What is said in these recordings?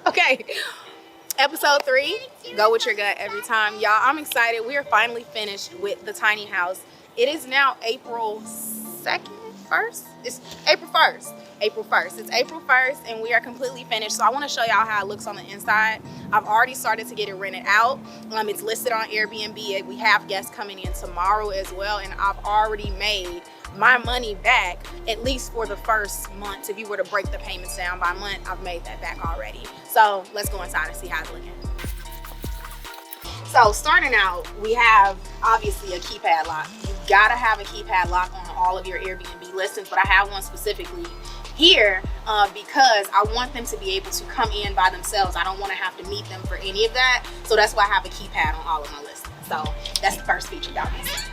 Okay, episode 3, go with your gut every time. Y'all, I'm excited. We are finally finished with the tiny house. It is now April 2nd, 1st? It's April 1st. April 1st. It's April 1st and we are completely finished. So I want to show y'all how it looks on the inside. I've already started to get it rented out. It's listed on Airbnb. We have guests coming in tomorrow as well, and I've already made my money back, at least for the first month. If you were to break the payments down by month, I've made that back already. So let's go inside and see how it's looking. So starting out, we have obviously a keypad lock. You gotta have a keypad lock on all of your Airbnb listings, but I have one specifically here because I want them to be able to come in by themselves. I don't want to have to meet them for any of that. So that's why I have a keypad on all of my listings. So that's the first feature about this.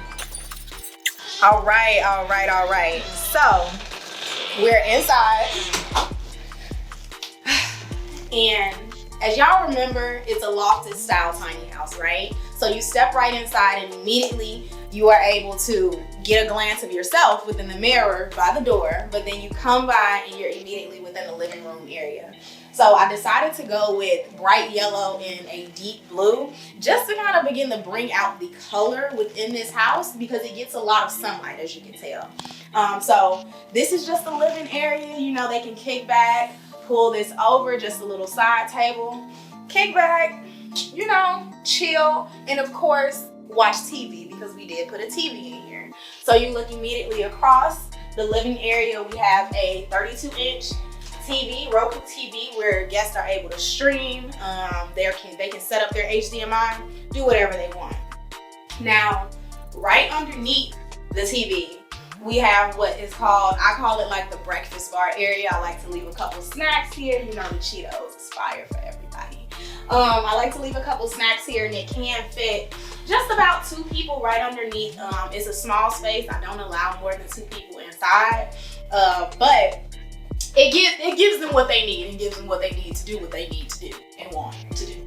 All right. So we're inside. And as y'all remember, it's a lofted style tiny house, right? So you step right inside and immediately you are able to get a glance of yourself within the mirror by the door, but then you come by and you're immediately within the living room area. So I decided to go with bright yellow and a deep blue just to kind of begin to bring out the color within this house because it gets a lot of sunlight, as you can tell. So this is just a living area. You know, they can kick back, pull this over, just a little side table, kick back, you know, chill, and of course, watch TV because we did put a TV in here. So you look immediately across the living area. We have a 32-inch TV, Roku TV, where guests are able to stream. They can set up their HDMI, do whatever they want. Now, right underneath the TV, we have what is called, I call it like the breakfast bar area. I like to leave a couple snacks here. You know, the Cheetos is fire for everybody. I like to leave a couple snacks here, and it can fit just about 2 people right underneath. It's a small space. I don't allow more than 2 people inside, but it gives them what they need and gives them what they need to do what they need to do and want to do.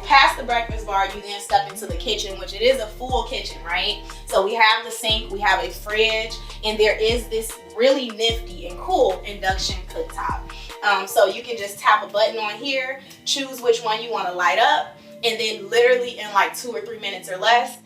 Past the breakfast bar, you then step into the kitchen, which it is a full kitchen, right? So we have the sink, we have a fridge, and there is this really nifty and cool induction cooktop. So you can just tap a button on here, choose which one you want to light up, and then literally in like 2 or 3 minutes or less,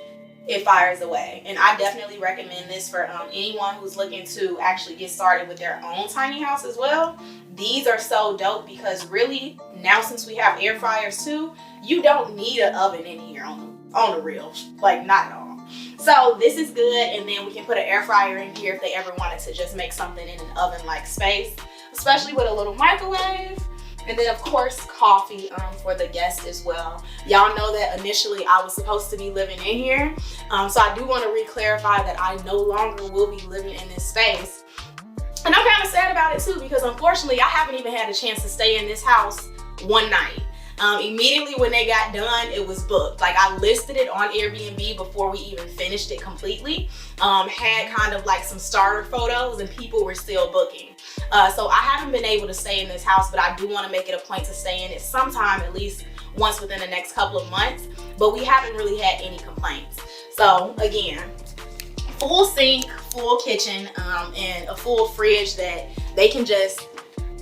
it fires away. And I definitely recommend this for anyone who's looking to actually get started with their own tiny house as well. These are so dope because really now, since we have air fryers too, you don't need an oven in here on the real, like not at all. So this is good, and then we can put an air fryer in here if they ever wanted to just make something in an oven-like space, especially with a little microwave. And then of course coffee for the guests as well. Y'all know that initially I was supposed to be living in here. So I do want to re-clarify that I no longer will be living in this space. And I'm kind of sad about it too because unfortunately I haven't even had a chance to stay in this house one night. Immediately when they got done, it was booked. Like I listed it on Airbnb before we even finished it completely. Had kind of like some starter photos and people were still booking. So I haven't been able to stay in this house, but I do want to make it a point to stay in it sometime, at least once within the next couple of months. But we haven't really had any complaints. So again, full sink, full kitchen, and a full fridge that they can just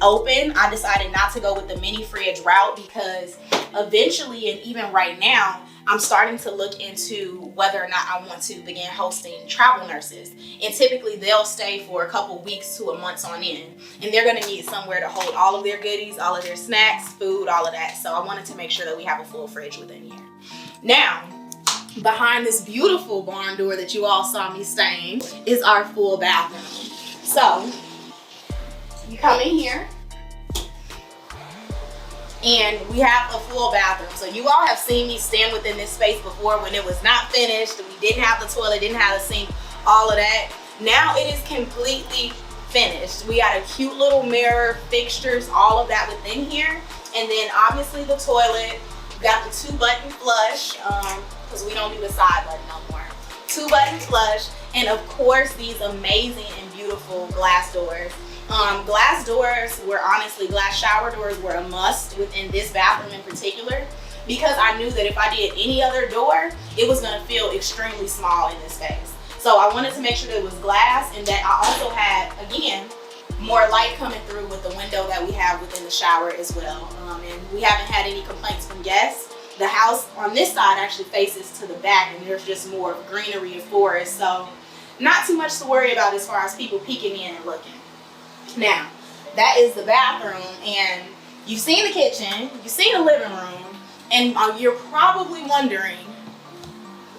open. I decided not to go with the mini fridge route because eventually, and even right now, I'm starting to look into whether or not I want to begin hosting travel nurses. And typically they'll stay for a couple weeks to a month on end. And they're gonna need somewhere to hold all of their goodies, all of their snacks, food, all of that. So I wanted to make sure that we have a full fridge within here. Now, behind this beautiful barn door that you all saw me staying is our full bathroom. So you come in here, and we have a full bathroom. So you all have seen me stand within this space before when it was not finished. We didn't have the toilet, didn't have the sink, all of that. Now it is completely finished. We got a cute little mirror, fixtures, all of that within here. And then obviously the toilet. We got the 2-button flush, because we don't do the side button no more. 2-button flush, and of course these amazing and beautiful glass doors. Glass doors were honestly, glass shower doors were a must within this bathroom in particular because I knew that if I did any other door, it was gonna feel extremely small in this space. So I wanted to make sure that it was glass and that I also had, again, more light coming through with the window that we have within the shower as well. And we haven't had any complaints from guests. The house on this side actually faces to the back, and there's just more greenery and forest, so not too much to worry about as far as people peeking in and looking. Now, that is the bathroom, and you've seen the kitchen, you've seen the living room, and you're probably wondering,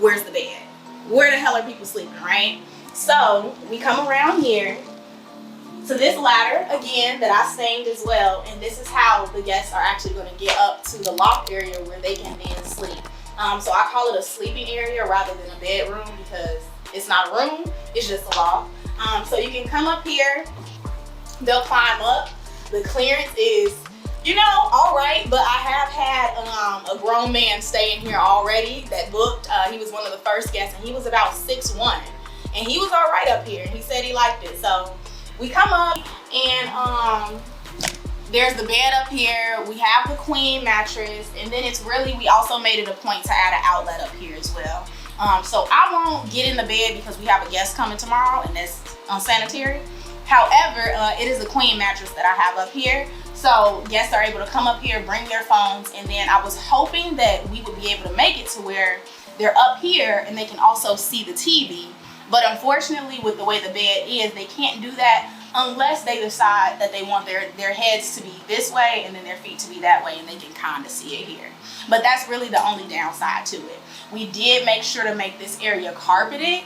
where's the bed? Where the hell are people sleeping, right? So we come around here to this ladder again that I stained as well, and this is how the guests are actually going to get up to the loft area where they can then sleep. So I call it a sleeping area rather than a bedroom because it's not a room, it's just a loft. So you can come up here, they'll climb up. The clearance is, you know, all right, but I have had a grown man stay in here already that booked. He was one of the first guests, and he was about 6'1", and he was all right up here. He said he liked it. So we come up, and there's the bed up here. We have the queen mattress, and then it's really, we also made it a point to add an outlet up here as well. So I won't get in the bed because we have a guest coming tomorrow, and that's unsanitary. However, it is a queen mattress that I have up here. So guests are able to come up here, bring their phones, and then I was hoping that we would be able to make it to where they're up here and they can also see the TV. But unfortunately, with the way the bed is, they can't do that unless they decide that they want their heads to be this way and then their feet to be that way, and they can kind of see it here. But that's really the only downside to it. We did make sure to make this area carpeted,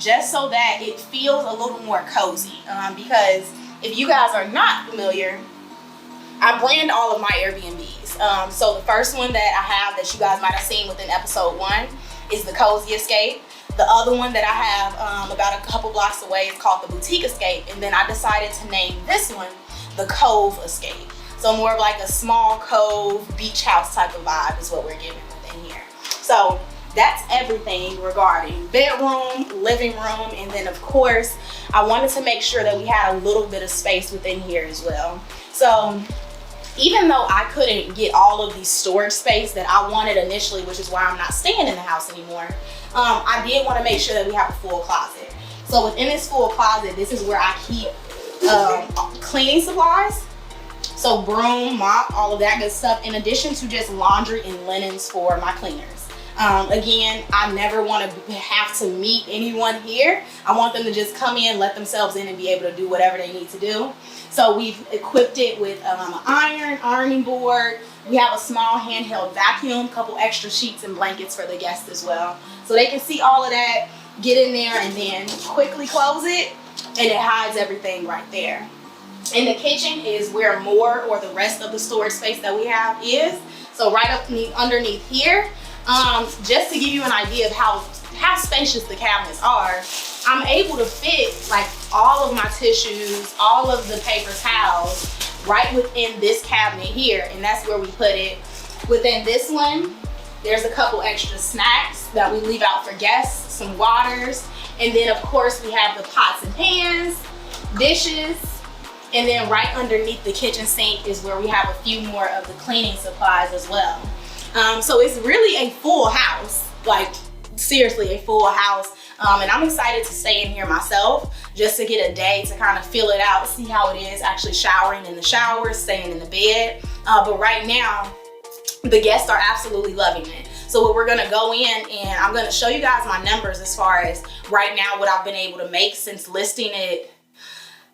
just so that it feels a little more cozy. Because if you guys are not familiar, I brand all of my Airbnbs. So the first one that I have that you guys might have seen within episode 1 is the Cozy Escape. The other one that I have about a couple blocks away is called the Boutique Escape. And then I decided to name this one the Cove Escape. So more of like a small cove, beach house type of vibe is what we're giving within here. So that's everything regarding bedroom, living room, and then of course, I wanted to make sure that we had a little bit of space within here as well. So even though I couldn't get all of the storage space that I wanted initially, which is why I'm not staying in the house anymore, I did want to make sure that we have a full closet. So within this full closet, this is where I keep cleaning supplies. So broom, mop, all of that good stuff, in addition to just laundry and linens for my cleaners. Again, I never want to have to meet anyone here. I want them to just come in, let themselves in, and be able to do whatever they need to do. So we've equipped it with an ironing board. We have a small handheld vacuum, couple extra sheets and blankets for the guests as well. So they can see all of that, get in there, and then quickly close it, and it hides everything right there. And the kitchen is where more or the rest of the storage space that we have is. So right up underneath here, just to give you an idea of how spacious the cabinets are, I'm able to fit like all of my tissues, all of the paper towels right within this cabinet here, and that's where we put it. Within this one, there's a couple extra snacks that we leave out for guests, some waters, and then of course we have the pots and pans, dishes, and then right underneath the kitchen sink is where we have a few more of the cleaning supplies as well. So it's really a full house, like seriously a full house. And I'm excited to stay in here myself just to get a day to kind of feel it out, see how it is actually showering in the shower, staying in the bed. But right now, the guests are absolutely loving it. So what we're gonna go in, and I'm gonna show you guys my numbers as far as right now what I've been able to make since listing it.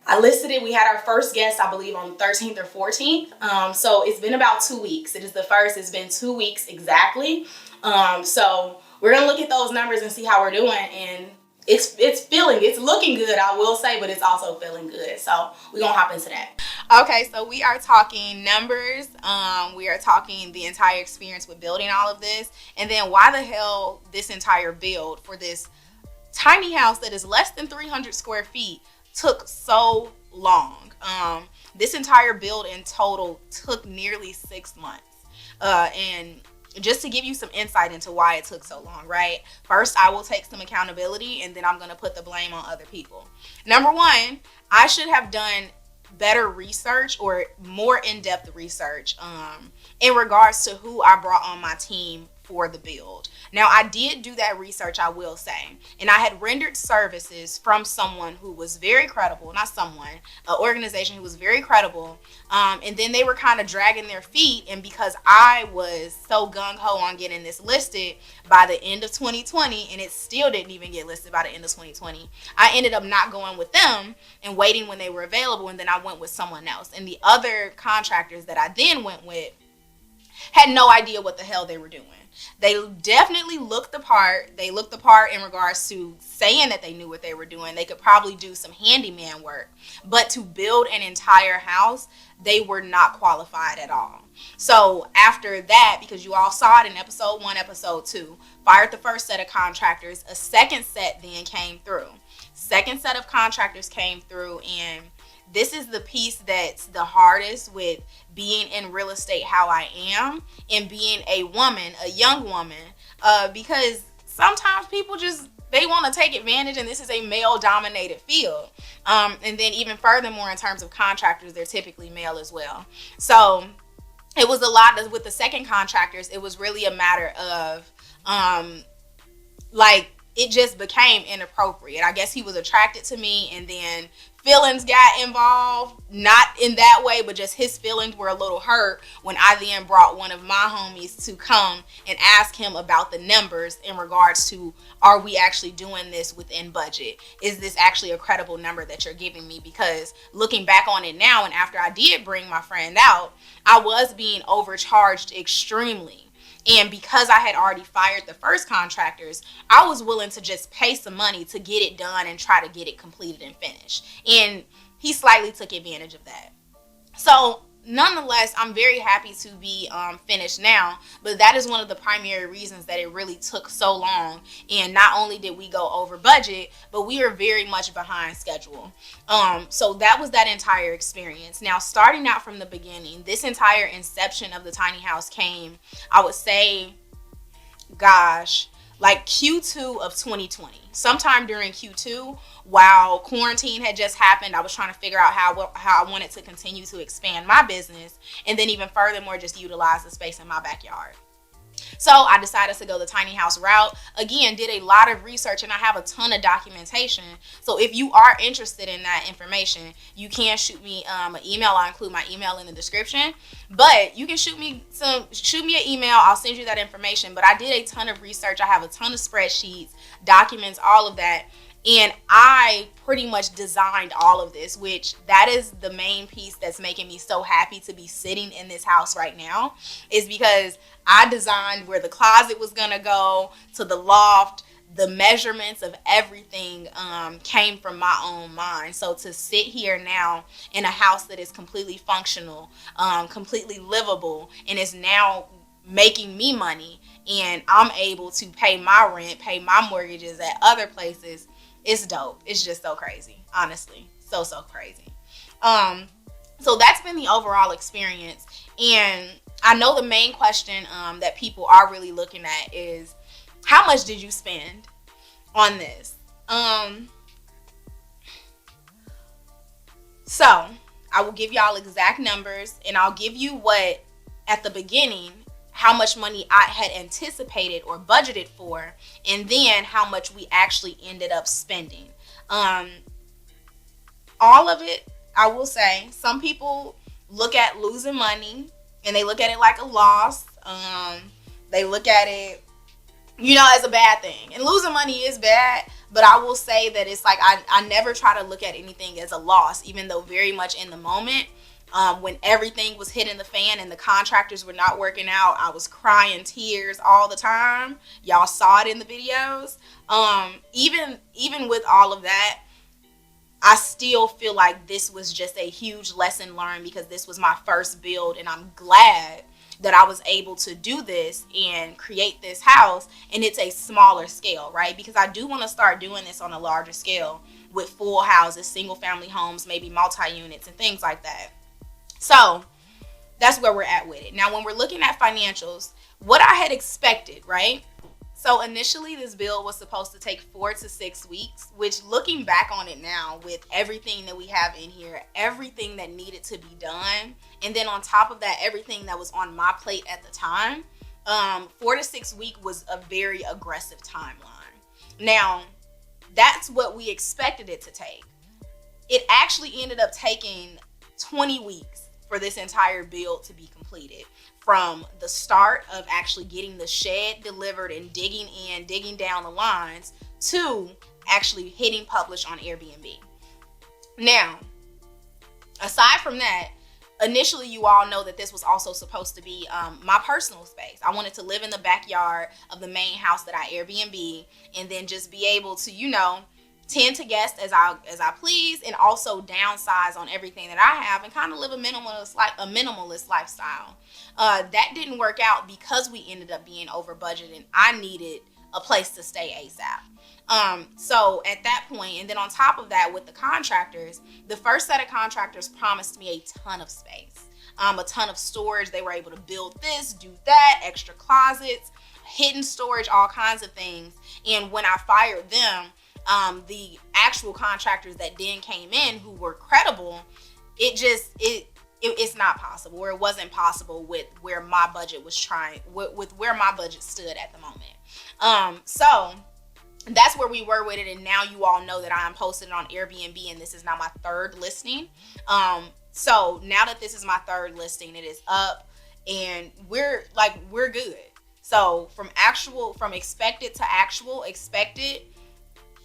I listed it, we had our first guest, I believe, on the 13th or 14th. So it's been about 2 weeks. It is the first, it's been 2 weeks exactly. So we're gonna look at those numbers and see how we're doing. And it's looking good, I will say, but it's also feeling good. So we're gonna hop into that. Okay, so we are talking numbers. We are talking the entire experience with building all of this. And then why the hell this entire build for this tiny house that is less than 300 square feet took so long. This entire build in total took nearly 6 months. And just to give you some insight into why it took so long, right? First, I will take some accountability, and then I'm going to put the blame on other people. Number one, I should have done better research or more in-depth research in regards to who I brought on my team for the build. Now, I did do that research, I will say, and I had rendered services from someone who was very credible, not someone, an organization who was very credible, and then they were kind of dragging their feet, and because I was so gung-ho on getting this listed by the end of 2020, and it still didn't even get listed by the end of 2020, I ended up not going with them and waiting when they were available, and then I went with someone else. And the other contractors that I then went with had no idea what the hell they were doing. They definitely looked the part. They looked the part in regards to saying that they knew what they were doing. They could probably do some handyman work, but to build an entire house, they were not qualified at all. So after that, because you all saw it in episode 1, episode 2, fired the first set of contractors. A second set then came through. Second set of contractors came through, and this is the piece that's the hardest with being in real estate how I am and being a woman, a young woman, because sometimes people they want to take advantage, and this is a male-dominated field. And then even furthermore, in terms of contractors, they're typically male as well. So it was a lot with the second contractors. It was really a matter of it just became inappropriate. I guess he was attracted to me, and then feelings got involved, not in that way, but just his feelings were a little hurt when I then brought one of my homies to come and ask him about the numbers in regards to, are we actually doing this within budget? Is this actually a credible number that you're giving me? Because looking back on it now, and after I did bring my friend out, I was being overcharged extremely. And because I had already fired the first contractors, I was willing to just pay some money to get it done and try to get it completed and finished. And he slightly took advantage of that. So nonetheless, I'm very happy to be finished now, but that is one of the primary reasons that it really took so long. And not only did we go over budget, but we are very much behind schedule. So that was that entire experience. Now, starting out from the beginning, this entire inception of the tiny house came, I would say, like Q2 of 2020. Sometime during Q2, while quarantine had just happened, I was trying to figure out how I wanted to continue to expand my business, and then even furthermore, just utilize the space in my backyard. So I decided to go the tiny house route. Again, did a lot of research, and I have a ton of documentation. So if you are interested in that information, you can shoot me an email. I'll include my email in the description. But you can shoot me an email. I'll send you that information. But I did a ton of research. I have a ton of spreadsheets, documents, all of that. And I pretty much designed all of this, which that is the main piece that's making me so happy to be sitting in this house right now, is because I designed where the closet was going to go, to the loft. The measurements of everything came from my own mind. So to sit here now in a house that is completely functional, completely livable, and is now making me money, and I'm able to pay my rent, pay my mortgages at other places, it's dope. It's just so crazy, honestly. So crazy. So that's been the overall experience. And I know the main question that people are really looking at is, how much did you spend on this? So I will give y'all exact numbers, and I'll give you what, at the beginning, how much money I had anticipated or budgeted for, and then how much we actually ended up spending. All of it, I will say, some people look at losing money and they look at it like a loss. They look at it, as a bad thing. And losing money is bad, but I will say that it's like I never try to look at anything as a loss, even though very much in the moment, when everything was hitting the fan and the contractors were not working out, I was crying tears all the time. Y'all saw it in the videos. Even with all of that, I still feel like this was just a huge lesson learned, because this was my first build, and I'm glad that I was able to do this and create this house, and it's a smaller scale, right? Because I do want to start doing this on a larger scale with full houses, single family homes, maybe multi-units and things like that. So that's where we're at with it. Now, when we're looking at financials, what I had expected, right? So initially this build was supposed to take 4 to 6 weeks, which, looking back on it now with everything that we have in here, everything that needed to be done, and then on top of that, everything that was on my plate at the time, 4 to 6 week was a very aggressive timeline. Now, that's what we expected it to take. It actually ended up taking 20 weeks for this entire build to be completed, from the start of actually getting the shed delivered and digging down the lines to actually hitting publish on Airbnb. Now, aside from that, initially you all know that this was also supposed to be my personal space. I wanted to live in the backyard of the main house that I Airbnb, and then just be able to, tend to guests as I please, and also downsize on everything that I have and kind of live a minimalist lifestyle. That didn't work out because we ended up being over budget, and I needed a place to stay ASAP. So at that point, and then on top of that, with the contractors, the first set of contractors promised me a ton of space, a ton of storage. They were able to build this, do that, extra closets, hidden storage, all kinds of things. And when I fired them, the actual contractors that then came in, who were credible, it's not possible, or it wasn't possible with where my budget with where my budget stood at the moment. So that's where we were with it. And now you all know that I am posted on Airbnb, and this is now my third listing. So now that this is my third listing, it is up, and we're good. So from expected to actual, expected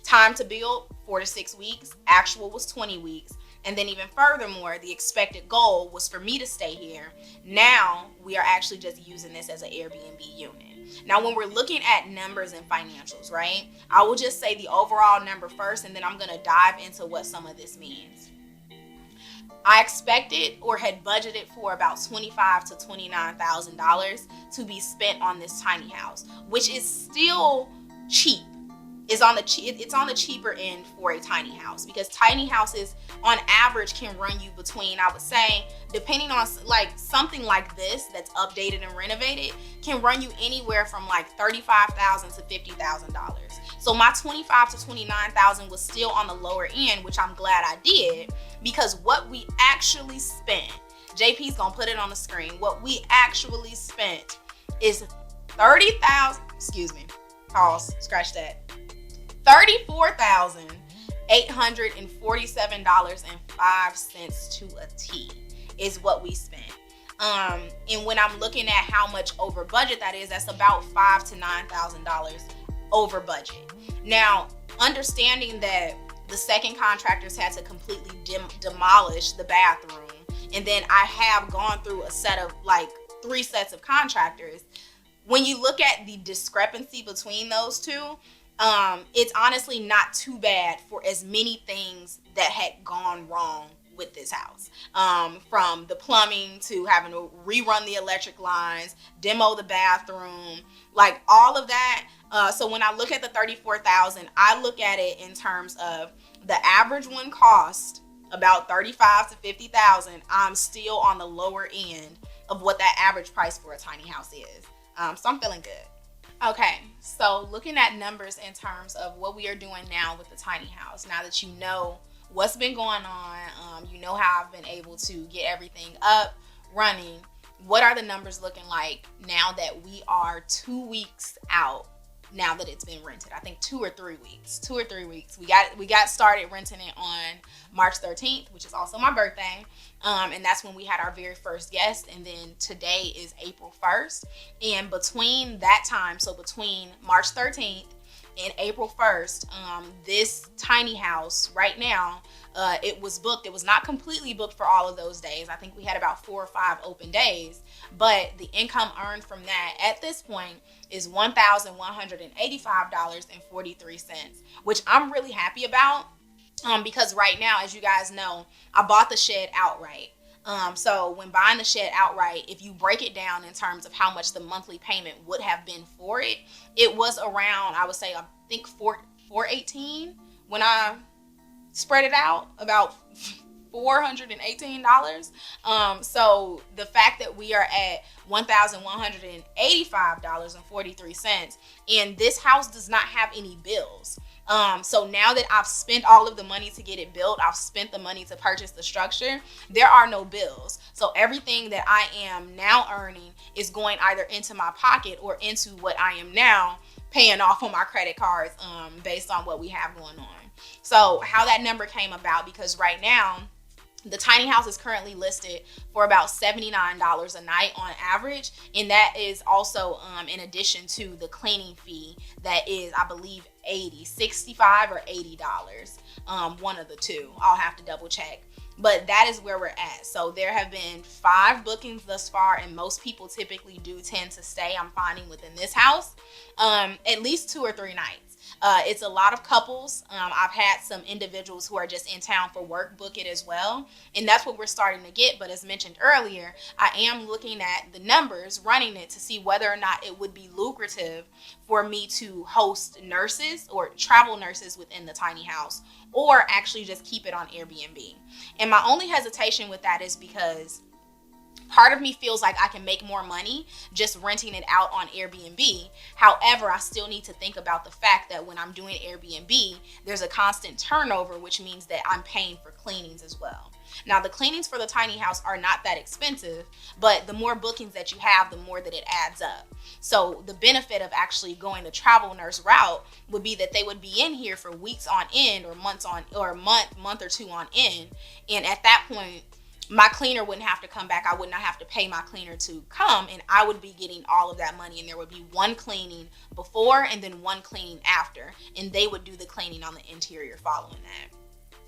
time to build 4 to 6 weeks, actual was 20 weeks. And then even furthermore, the expected goal was for me to stay here. Now we are actually just using this as an Airbnb unit. Now, when we're looking at numbers and financials, right, I will just say the overall number first, and then I'm going to dive into what some of this means. I expected or had budgeted for about $25,000 to $29,000 to be spent on this tiny house, which is still cheap. It's on the cheaper end for a tiny house, because tiny houses on average can run you between, I would say, depending on like something like this that's updated and renovated, can run you anywhere from like $35,000 to $50,000. So my $25,000 to $29,000 was still on the lower end, which I'm glad I did, because what we actually spent, JP's gonna put it on the screen, what we actually spent is $34,847.05 to a T is what we spent. And when I'm looking at how much over budget that is, that's about $5,000 to $9,000 over budget. Now, understanding that the second contractors had to completely demolish the bathroom, and then I have gone through a set of like 3 sets of contractors. When you look at the discrepancy between those two, it's honestly not too bad for as many things that had gone wrong with this house. From the plumbing to having to rerun the electric lines, demo the bathroom, like all of that. So when I look at the $34,000, I look at it in terms of the average one cost about $35,000 to $50,000. I'm still on the lower end of what that average price for a tiny house is. So I'm feeling good. Okay, so looking at numbers in terms of what we are doing now with the tiny house, now that you know what's been going on, you know how I've been able to get everything up, running, what are the numbers looking like now that we are 2 weeks out, now that it's been rented? I think 2 or 3 weeks. We got started renting it on March 13th, which is also my birthday. And that's when we had our very first guest. And then today is April 1st. And between that time, so between March 13th and April 1st, this tiny house right now, it was booked. It was not completely booked for all of those days. I think we had about 4 or 5 open days, but the income earned from that at this point is $1,185.43, which I'm really happy about. Because right now, as you guys know, I bought the shed outright. So when buying the shed outright, if you break it down in terms of how much the monthly payment would have been for it, it was around, I would say, I think $418 when I spread it out, about $418. So the fact that we are at $1,185.43, and this house does not have any bills. So now that I've spent all of the money to get it built, I've spent the money to purchase the structure, there are no bills. So everything that I am now earning is going either into my pocket or into what I am now paying off on my credit cards, based on what we have going on. So how that number came about, because right now the tiny house is currently listed for about $79 a night on average, and that is also in addition to the cleaning fee that is, I believe, $65 or $80, one of the two. I'll have to double check, but that is where we're at. So there have been 5 bookings thus far, and most people typically do tend to stay, I'm finding, within this house at least 2 or 3 nights. It's a lot of couples. I've had some individuals who are just in town for work book it as well. And that's what we're starting to get. But as mentioned earlier, I am looking at the numbers, running it to see whether or not it would be lucrative for me to host nurses or travel nurses within the tiny house, or actually just keep it on Airbnb. And my only hesitation with that is because part of me feels like I can make more money just renting it out on Airbnb. However, I still need to think about the fact that when I'm doing Airbnb, there's a constant turnover, which means that I'm paying for cleanings as well. Now, the cleanings for the tiny house are not that expensive, but the more bookings that you have, the more that it adds up. So the benefit of actually going the travel nurse route would be that they would be in here for weeks on end, or months on, or a month or two on end. And at that point, my cleaner wouldn't have to come back. I would not have to pay my cleaner to come, and I would be getting all of that money, and there would be one cleaning before and then one cleaning after, and they would do the cleaning on the interior following that.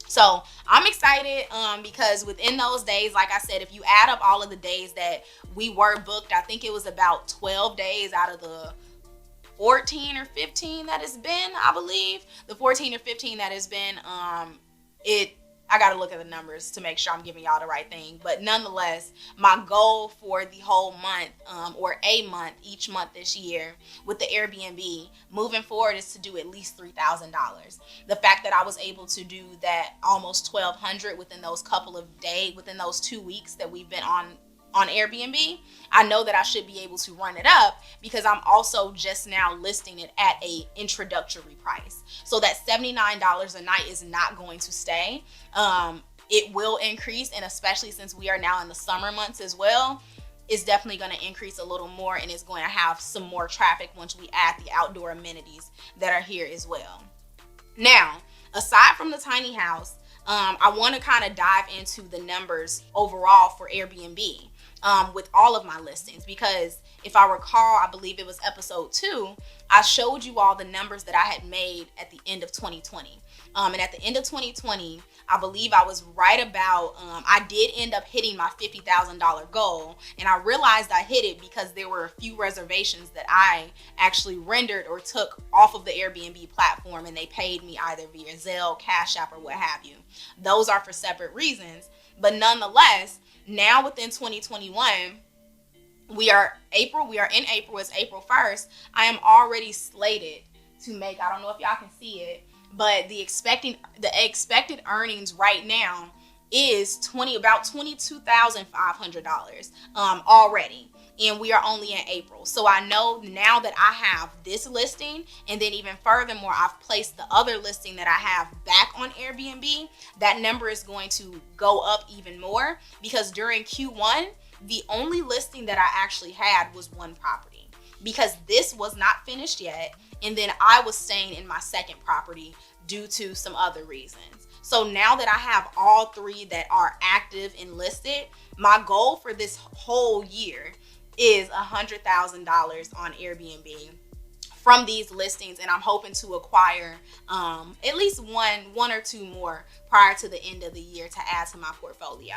So I'm excited because within those days, like I said, if you add up all of the days that we were booked, I think it was about 12 days out of the 14 or 15 that it's been, I believe. The 14 or 15 that it's been, I got to look at the numbers to make sure I'm giving y'all the right thing. But nonetheless, my goal for the whole month, or a month, each month this year with the Airbnb moving forward, is to do at least $3,000. The fact that I was able to do that almost $1,200 within those couple of days, within those 2 weeks that we've been on Airbnb, I know that I should be able to run it up, because I'm also just now listing it at a introductory price. So that $79 a night is not going to stay. It will increase, and especially since we are now in the summer months as well, it's definitely going to increase a little more, and it's going to have some more traffic once we add the outdoor amenities that are here as well. Now, aside from the tiny house, I want to kind of dive into the numbers overall for Airbnb with all of my listings, because if I recall, I believe it was episode 2, I showed you all the numbers that I had made at the end of 2020. And at the end of 2020, I believe I was right about, I did end up hitting my $50,000 goal. And I realized I hit it because there were a few reservations that I actually rendered or took off of the Airbnb platform, and they paid me either via Zelle, Cash App, or what have you. Those are for separate reasons. But nonetheless, now within 2021, we are in April, it's April 1st. I am already slated to make, I don't know if y'all can see it, but the expected earnings right now is about $22,500 already, and we are only in April. So I know now that I have this listing, and then even furthermore, I've placed the other listing that I have back on Airbnb, that number is going to go up even more, because during Q1, the only listing that I actually had was one property, because this was not finished yet, and then I was staying in my second property due to some other reasons. So now that I have all 3 that are active and listed, my goal for this whole year is $100,000 on Airbnb from these listings, and I'm hoping to acquire at least one or two more prior to the end of the year to add to my portfolio.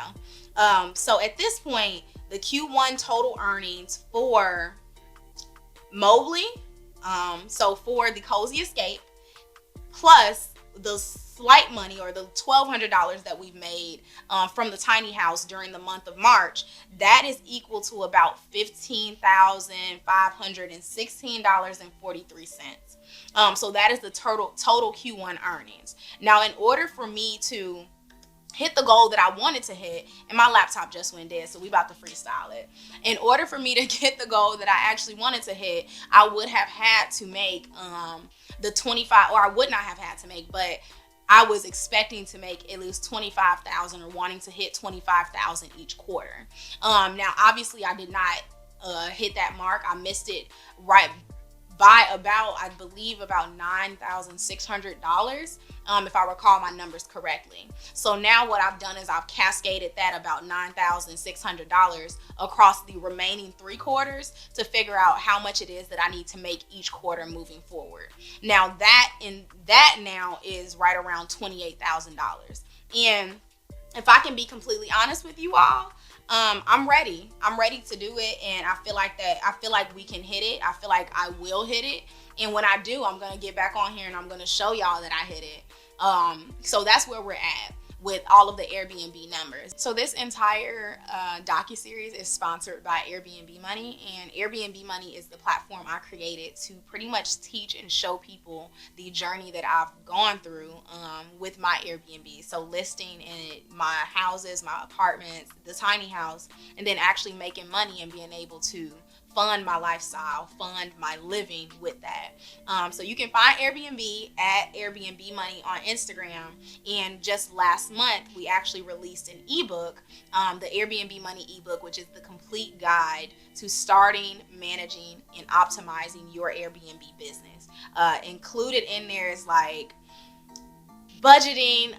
So at this point, the Q1 total earnings for Mobley, so for the Cozy Escape, plus the slight money, or the $1,200 that we've made from the tiny house during the month of March, that is equal to about $15,516.43. So that is the total Q1 earnings. Now, in order for me to hit the goal that I wanted to hit, and my laptop just went dead, so we about to freestyle it. In order for me to get the goal that I actually wanted to hit, I would have had to make the 25, or I would not have had to make, but I was expecting to make at least 25,000 or wanting to hit 25,000 each quarter. Now, obviously, I did not hit that mark. I missed it right by about, I believe, about $9,600, if I recall my numbers correctly. So now what I've done is I've cascaded that about $9,600 across the remaining 3 quarters to figure out how much it is that I need to make each quarter moving forward. Now that now is right around $28,000. And if I can be completely honest with you all, I'm ready to do it, and I feel like we can hit it. I feel like I will hit it, and when I do, I'm gonna get back on here and I'm gonna show y'all that I hit it. So that's where we're at with all of the Airbnb numbers. So this entire docuseries is sponsored by Airbnb Money, and Airbnb Money is the platform I created to pretty much teach and show people the journey that I've gone through with my Airbnb. So listing in my houses, my apartments, the tiny house, and then actually making money and being able to fund my lifestyle, fund my living with that. So you can find Airbnb at Airbnb Money on Instagram. And just last month, we actually released an ebook, the Airbnb Money ebook, which is the complete guide to starting, managing, and optimizing your Airbnb business. Included in there is like budgeting,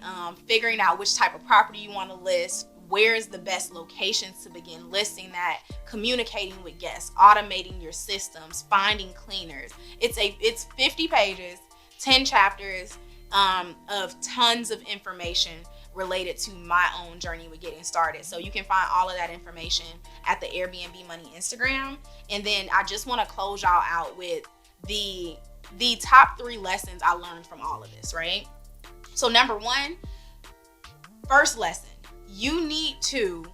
figuring out which type of property you want to list, where is the best locations to begin listing that, communicating with guests, automating your systems, finding cleaners. It's 50 pages, 10 chapters of tons of information related to my own journey with getting started. So you can find all of that information at the Airbnb Money Instagram. And then I just want to close y'all out with the top 3 lessons I learned from all of this, right? So number 1, first lesson. You need to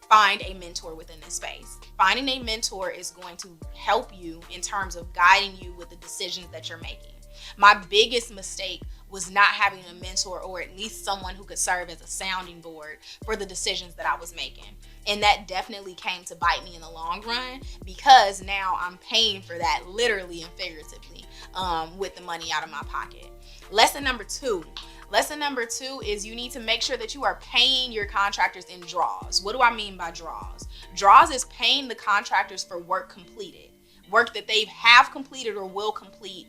find a mentor within this space. Finding a mentor is going to help you in terms of guiding you with the decisions that you're making. My biggest mistake was not having a mentor, or at least someone who could serve as a sounding board for the decisions that I was making. And that definitely came to bite me in the long run, because now I'm paying for that literally and figuratively with the money out of my pocket. Lesson number 2 is you need to make sure that you are paying your contractors in draws. What do I mean by draws? Draws is paying the contractors for work completed, work that they have completed or will complete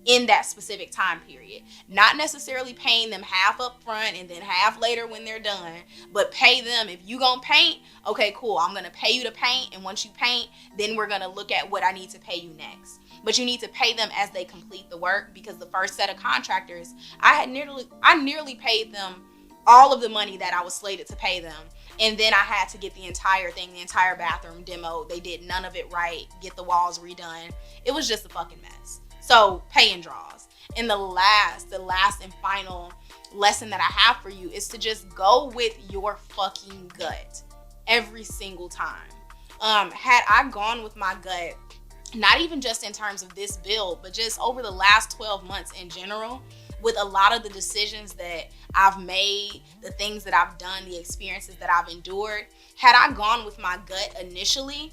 in that specific time period. Not necessarily paying them half up front and then half later when they're done, but pay them. If you gonna paint, okay, cool, I'm gonna pay you to paint, and once you paint, then we're gonna look at what I need to pay you next. But you need to pay them as they complete the work, because the first set of contractors, I nearly paid them all of the money that I was slated to pay them. And then I had to get the entire thing, the entire bathroom demoed. They did none of it right, get the walls redone. It was just a fucking mess. So pay in draws. And the last and final lesson that I have for you is to just go with your fucking gut every single time. Had I gone with my gut, not even just in terms of this build, but just over the last 12 months in general, with a lot of the decisions that I've made, the things that I've done, the experiences that I've endured, had I gone with my gut initially,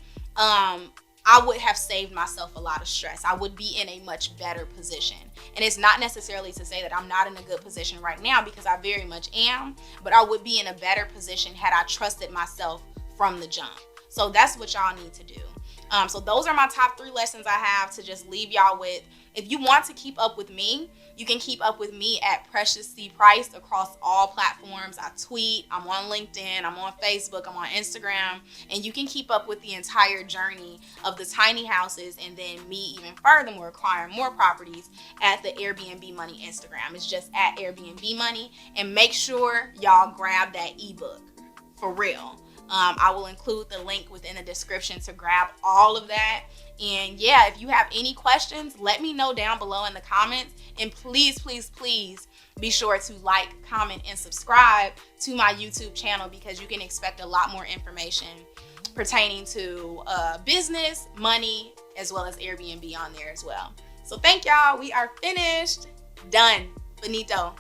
I would have saved myself a lot of stress. I would be in a much better position. And it's not necessarily to say that I'm not in a good position right now, because I very much am, but I would be in a better position had I trusted myself from the jump. So that's what y'all need to do. So those are my top 3 lessons I have to just leave y'all with. If you want to keep up with me, you can keep up with me at Precious C Price across all platforms. I tweet, I'm on LinkedIn, I'm on Facebook, I'm on Instagram, and you can keep up with the entire journey of the tiny houses, and then me even furthermore acquiring more properties at the Airbnb Money Instagram. It's just at Airbnb Money, and make sure y'all grab that ebook for real. I will include the link within the description to grab all of that. And yeah, if you have any questions, let me know down below in the comments. And please, please, please be sure to like, comment, and subscribe to my YouTube channel, because you can expect a lot more information pertaining to business, money, as well as Airbnb on there as well. So thank y'all. We are finished. Done. Finito.